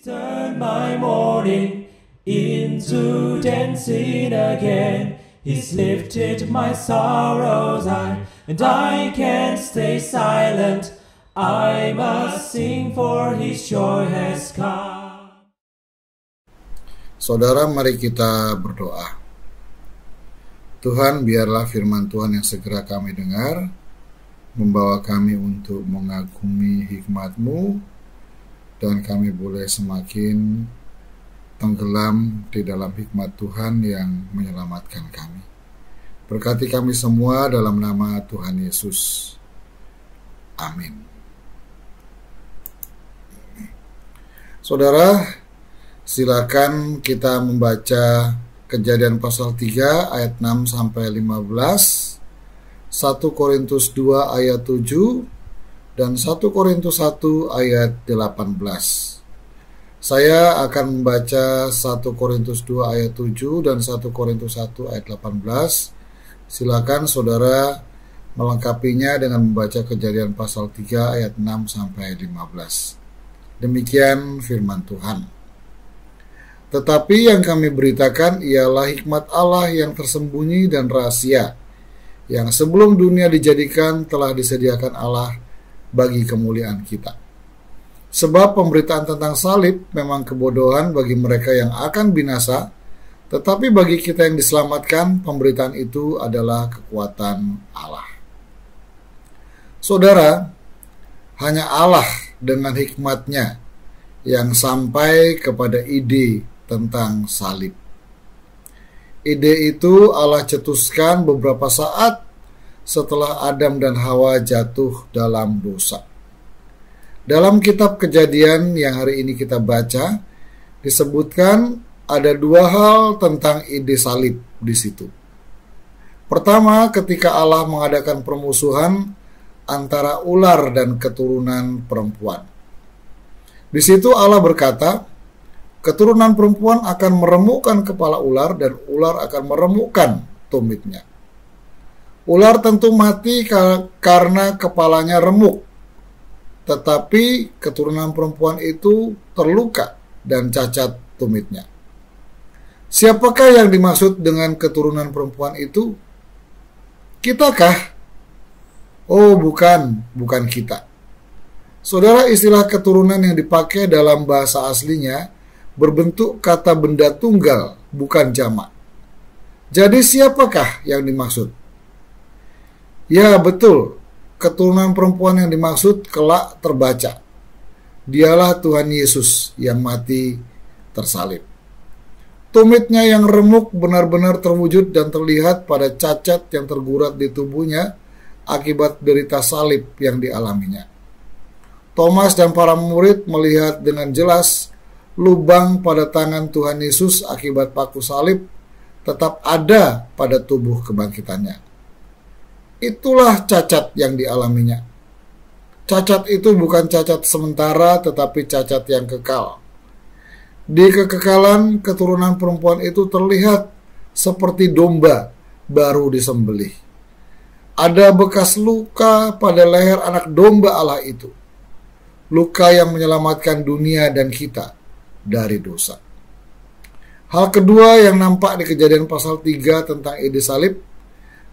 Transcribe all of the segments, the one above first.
Turn my mourning into dancing again. He's lifted my sorrows high, and I can't stay silent. I must sing, for His joy has come. Saudara, mari kita berdoa. Tuhan, biarlah firman Tuhan yang segera kami dengar membawa kami untuk mengagumi hikmat-Mu, dan kami boleh semakin tenggelam di dalam hikmat Tuhan yang menyelamatkan kami. Berkati kami semua dalam nama Tuhan Yesus. Amin. Saudara, silakan kita membaca Kejadian pasal 3 ayat 6 sampai 15, 1 Korintus 2 ayat 7, dan 1 Korintus 1 ayat 18. Saya akan membaca 1 Korintus 2 ayat 7 dan 1 Korintus 1 ayat 18. Silakan saudara melengkapinya dengan membaca Kejadian pasal 3 ayat 6 sampai 15. Demikian firman Tuhan. Tetapi yang kami beritakan ialah hikmat Allah yang tersembunyi dan rahasia, yang sebelum dunia dijadikan telah disediakan Allah bagi kemuliaan kita. Sebab pemberitaan tentang salib memang kebodohan bagi mereka yang akan binasa, tetapi bagi kita yang diselamatkan, pemberitaan itu adalah kekuatan Allah. Saudara, hanya Allah dengan hikmatnya yang sampai kepada ide tentang salib. Ide itu Allah cetuskan beberapa saat setelah Adam dan Hawa jatuh dalam dosa. Dalam kitab Kejadian yang hari ini kita baca, disebutkan ada dua hal tentang ide salib di situ. Pertama, ketika Allah mengadakan permusuhan antara ular dan keturunan perempuan. Di situ Allah berkata, keturunan perempuan akan meremukkan kepala ular dan ular akan meremukkan tumitnya. Ular tentu mati karena kepalanya remuk, tetapi keturunan perempuan itu terluka dan cacat tumitnya. Siapakah yang dimaksud dengan keturunan perempuan itu? Kitakah? Oh, bukan kita. Saudara, istilah keturunan yang dipakai dalam bahasa aslinya berbentuk kata benda tunggal, bukan jamak. Jadi siapakah yang dimaksud? Ya, betul. Keturunan perempuan yang dimaksud kelak terbaca. Dialah Tuhan Yesus yang mati tersalib. Tumitnya yang remuk benar-benar terwujud dan terlihat pada cacat yang tergurat di tubuhnya akibat derita salib yang dialaminya. Thomas dan para murid melihat dengan jelas lubang pada tangan Tuhan Yesus akibat paku salib tetap ada pada tubuh kebangkitannya. Itulah cacat yang dialaminya. Cacat itu bukan cacat sementara, tetapi cacat yang kekal. Di kekekalan, keturunan perempuan itu terlihat seperti domba baru disembelih. Ada bekas luka pada leher anak domba Allah itu. Luka yang menyelamatkan dunia dan kita dari dosa. Hal kedua yang nampak di Kejadian pasal 3 tentang ide salib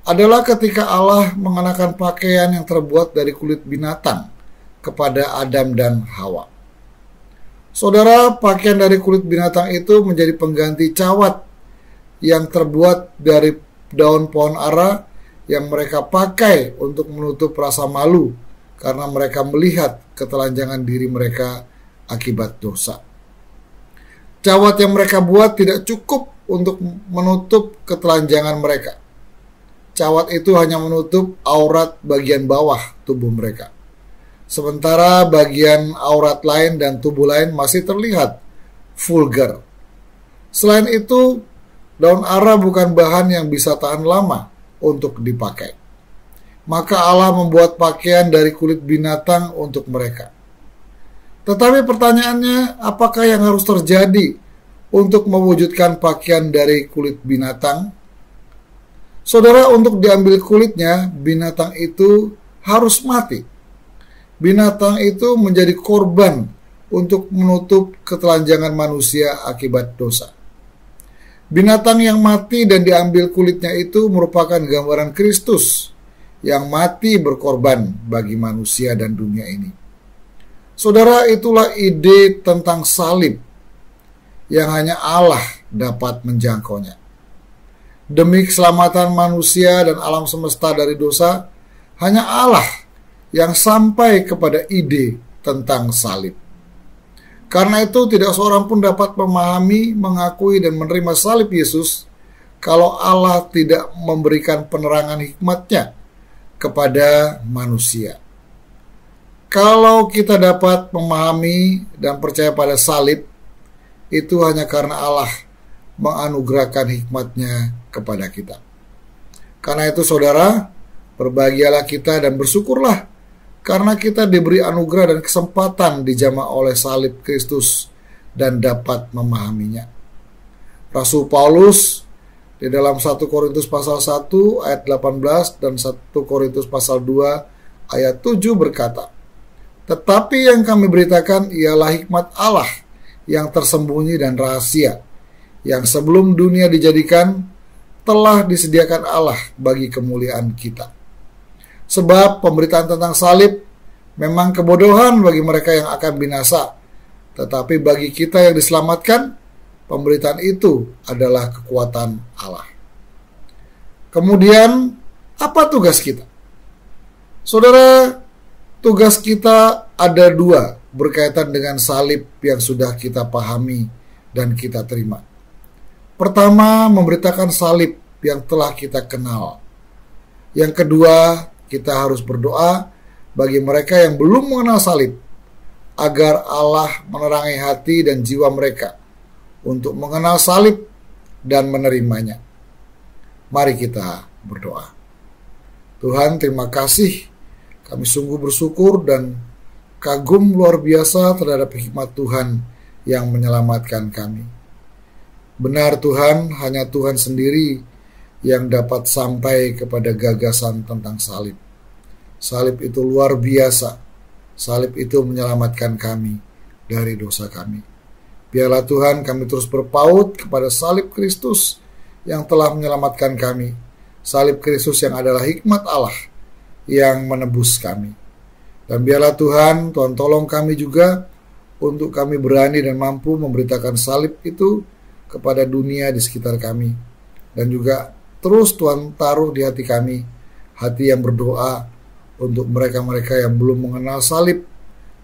adalah ketika Allah mengenakan pakaian yang terbuat dari kulit binatang kepada Adam dan Hawa. Saudara, pakaian dari kulit binatang itu menjadi pengganti cawat yang terbuat dari daun pohon ara yang mereka pakai untuk menutup rasa malu karena mereka melihat ketelanjangan diri mereka akibat dosa. Cawat yang mereka buat tidak cukup untuk menutup ketelanjangan mereka. Cawat itu hanya menutup aurat bagian bawah tubuh mereka. Sementara bagian aurat lain dan tubuh lain masih terlihat vulgar. Selain itu, daun ara bukan bahan yang bisa tahan lama untuk dipakai. Maka Allah membuat pakaian dari kulit binatang untuk mereka. Tetapi pertanyaannya, apakah yang harus terjadi untuk mewujudkan pakaian dari kulit binatang? Saudara, untuk diambil kulitnya, binatang itu harus mati. Binatang itu menjadi korban untuk menutup ketelanjangan manusia akibat dosa. Binatang yang mati dan diambil kulitnya itu merupakan gambaran Kristus yang mati berkorban bagi manusia dan dunia ini. Saudara, itulah ide tentang salib yang hanya Allah dapat menjangkaunya. Demi keselamatan manusia dan alam semesta dari dosa, hanya Allah yang sampai kepada ide tentang salib. Karena itu tidak seorang pun dapat memahami, mengakui, dan menerima salib Yesus kalau Allah tidak memberikan penerangan hikmat-Nya kepada manusia. Kalau kita dapat memahami dan percaya pada salib, itu hanya karena Allah menganugerahkan hikmat-Nya kepada kita. Karena itu saudara, berbahagialah kita dan bersyukurlah karena kita diberi anugerah dan kesempatan dijamah oleh salib Kristus dan dapat memahaminya. Rasul Paulus di dalam 1 Korintus pasal 1 ayat 18 dan 1 Korintus pasal 2 ayat 7 berkata, "Tetapi yang kami beritakan ialah hikmat Allah yang tersembunyi dan rahasia, yang sebelum dunia dijadikan telah disediakan Allah bagi kemuliaan kita. Sebab pemberitaan tentang salib memang kebodohan bagi mereka yang akan binasa, tetapi bagi kita yang diselamatkan, pemberitaan itu adalah kekuatan Allah." Kemudian, apa tugas kita? Saudara, tugas kita ada dua berkaitan dengan salib yang sudah kita pahami dan kita terima. Pertama, memberitakan salib yang telah kita kenal. Yang kedua, kita harus berdoa bagi mereka yang belum mengenal salib, agar Allah menerangi hati dan jiwa mereka untuk mengenal salib dan menerimanya. Mari kita berdoa. Tuhan, terima kasih. Kami sungguh bersyukur dan kagum luar biasa terhadap hikmat Tuhan yang menyelamatkan kami. Benar Tuhan, hanya Tuhan sendiri yang dapat sampai kepada gagasan tentang salib. Salib itu luar biasa. Salib itu menyelamatkan kami dari dosa kami. Biarlah Tuhan kami terus berpaut kepada salib Kristus yang telah menyelamatkan kami. Salib Kristus yang adalah hikmat Allah yang menebus kami. Dan biarlah Tuhan tolong kami juga untuk kami berani dan mampu memberitakan salib itu kepada dunia di sekitar kami. Dan juga terus Tuhan taruh di hati kami hati yang berdoa untuk mereka-mereka yang belum mengenal salib,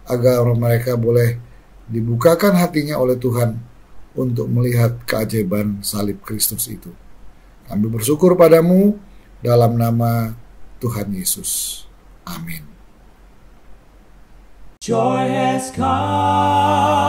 agar mereka boleh dibukakan hatinya oleh Tuhan untuk melihat keajaiban salib Kristus itu. Kami bersyukur padamu dalam nama Tuhan Yesus. Amin. Joy has come.